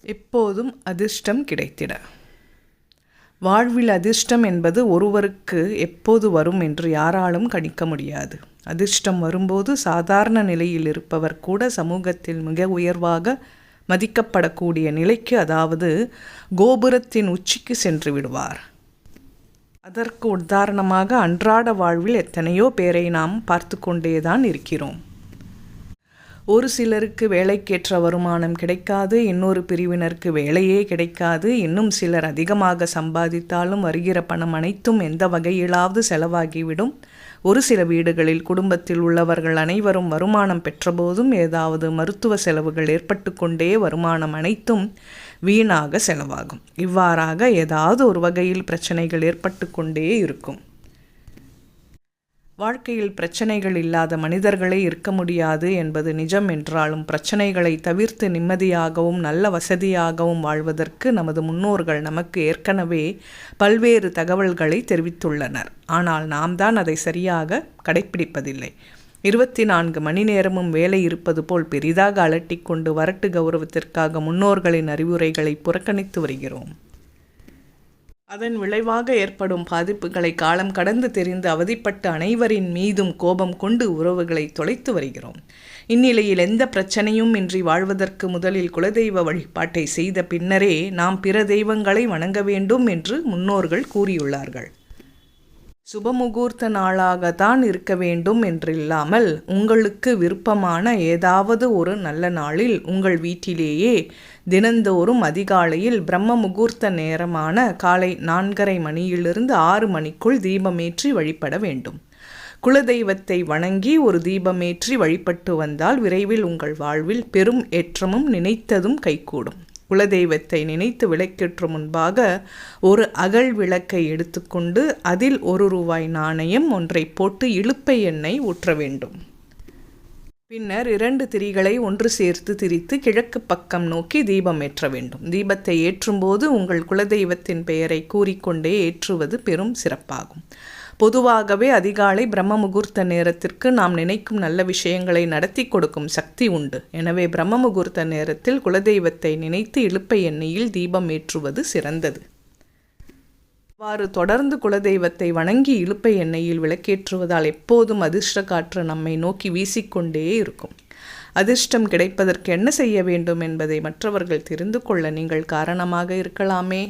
எப்போதும் அதிர்ஷ்டம் கிடைத்திட. வாழ்வில் அதிர்ஷ்டம் என்பது ஒருவருக்கு எப்போது வரும் என்று யாராலும் கணிக்க முடியாது. அதிர்ஷ்டம் வரும்போது சாதாரண நிலையில் இருப்பவர் கூட சமூகத்தில் மிக உயர்வாக மதிக்கப்படக்கூடிய நிலைக்கு, அதாவது கோபுரத்தின் உச்சிக்கு சென்று விடுவார். அதற்கு உதாரணமாக அன்றாட வாழ்வில் எத்தனையோ பேரை நாம் பார்த்து கொண்டேதான் இருக்கிறோம். ஒரு சிலருக்கு வேலைக்கேற்ற வருமானம் கிடைக்காது, இன்னொரு பிரிவினருக்கு வேலையே கிடைக்காது, இன்னும் சிலர் அதிகமாக சம்பாதித்தாலும் வருகிற பணம் அனைத்தும் எந்த வகையிலாவது செலவாகிவிடும். ஒரு சில வீடுகளில் குடும்பத்தில் உள்ளவர்கள் அனைவரும் வருமானம் பெற்றபோதும் ஏதாவது மருத்துவ செலவுகள் ஏற்பட்டு கொண்டே வருமானம் அனைத்தும் வீணாக செலவாகும். இவ்வாறாக ஏதாவது ஒரு வகையில் பிரச்சனைகள் ஏற்பட்டு கொண்டே இருக்கும். வாழ்க்கையில் பிரச்சனைகள் இல்லாத மனிதர்களே இருக்க முடியாது என்பது நிஜம் என்றாலும், பிரச்சனைகளை தவிர்த்து நிம்மதியாகவும் நல்ல வசதியாகவும் வாழ்வதற்கு நமது முன்னோர்கள் நமக்கு ஏற்கனவே பல்வேறு தகவல்களை தெரிவித்துள்ளனர். ஆனால் நாம் தான் அதை சரியாக கடைப்பிடிப்பதில்லை. 24 மணி நேரமும் வேலை இருப்பது போல் பெரிதாக அலட்டிக்கொண்டு வரட்டு கௌரவத்திற்காக முன்னோர்களின் அறிவுரைகளை புறக்கணித்து வருகிறோம். அதன் விளைவாக ஏற்படும் பாதிப்புகளை காலம் கடந்து தெரிந்து அவதிப்பட்டு அனைவரின் மீதும் கோபம் கொண்டு உறவுகளை தொலைத்து வருகிறோம். இந்நிலையில் எந்த பிரச்சனையும் இன்றி வாழ்வதற்கு முதலில் குலதெய்வ வழிபாட்டை செய்த பின்னரே நாம் பிற தெய்வங்களை வணங்க வேண்டும் என்று முன்னோர்கள் கூறியுள்ளார்கள். சுபமுகூர்த்த நாளாகத்தான் இருக்க வேண்டும் என்றில்லாமல், உங்களுக்கு விருப்பமான ஏதாவது ஒரு நல்ல நாளில் உங்கள் வீட்டிலேயே தினந்தோறும் அதிகாலையில் பிரம்ம முகூர்த்த நேரமான காலை 4:30 மணியிலிருந்து 6 மணிக்குள் தீபமேற்றி வழிபட வேண்டும். குலதெய்வத்தை வணங்கி ஒரு தீபமேற்றி வழிபட்டு வந்தால் விரைவில் உங்கள் வாழ்வில் பெரும் ஏற்றமும் நினைத்ததும் கைகூடும். குலதெய்வத்தை நினைத்து விளக்கேற்றும் முன்பாக ஒரு அகல் விளக்கை எடுத்துக்கொண்டு அதில் ₹1 நாணயம் ஒன்றை போட்டு இலுப்பை எண்ணெய் ஊற்ற வேண்டும். பின்னர் 2 திரிகளை ஒன்று சேர்த்து திரித்து கிழக்கு பக்கம் நோக்கி தீபம் ஏற்ற வேண்டும். தீபத்தை ஏற்றும்போது உங்கள் குலதெய்வத்தின் பெயரை கூறிக்கொண்டே ஏற்றுவது பெரும் சிறப்பாகும். பொதுவாகவே அதிகாலை பிரம்ம முகூர்த்த நேரத்திற்கு நாம் நினைக்கும் நல்ல விஷயங்களை நடத்தி கொடுக்கும் சக்தி உண்டு. எனவே பிரம்ம முகூர்த்த நேரத்தில் குலதெய்வத்தை நினைத்து இலுப்பை எண்ணெயில் தீபம் ஏற்றுவது சிறந்தது. அவ்வாறு தொடர்ந்து குலதெய்வத்தை வணங்கி இலுப்பை எண்ணெயில் விளக்கேற்றுவதால் எப்போதும் அதிர்ஷ்ட காற்று நம்மை நோக்கி வீசிக்கொண்டே இருக்கும். அதிர்ஷ்டம் கிடைப்பதற்கு என்ன செய்ய வேண்டும் என்பதை மற்றவர்கள் தெரிந்து கொள்ள நீங்கள் காரணமாக இருக்கலாமே.